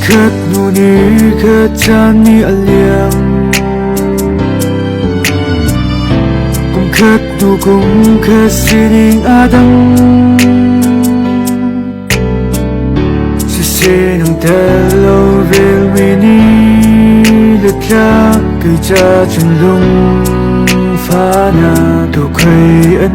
khát nuni khát chan ni aliang kum khát nu kum khát sining adang se nang telo vel mini letla cây cha chân lung phá na đồ khay ân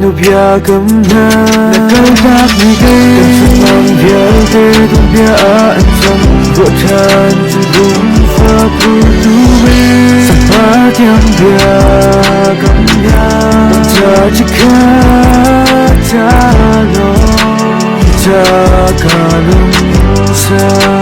nu bia cầm na là câu bác mi cây cần chút mang bia tê tung bia anh trong vợ than chân lung phá bù tu mê sắp phá tiếng bia cầm na bằng cha chỉ khát cha lo cha cả lung xa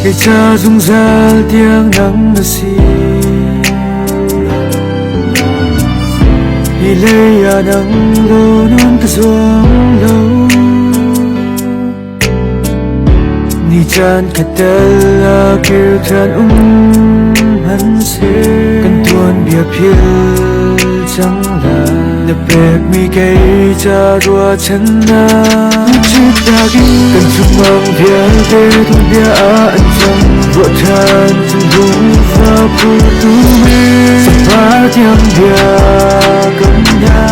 cây cha rung ra tiếng nắng nó xì đi lấy à nắng lâu non ta xuống lâu ni chan khát tel à kêu than hắn sẽ cần tuôn bia phiêu chẳng là đập bẹp mi cây cha đua chân na chết đã ghi cần chung mang bia tê thùng bia anh trong vợ than chân đúng và phụ tu mê sắp phá tiếng bia cầm nhà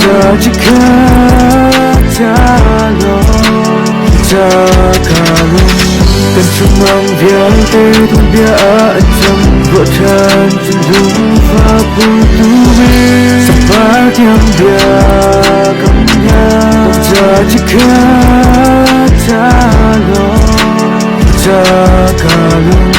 cha chỉ khát cha lo cha cả lung cần chung mang bia tê thùng bia anh trong vợ than chân đúng và phụ tu mê sắp phá tiếng bia cầm nhà cha chỉ khát cha lo cha cả lung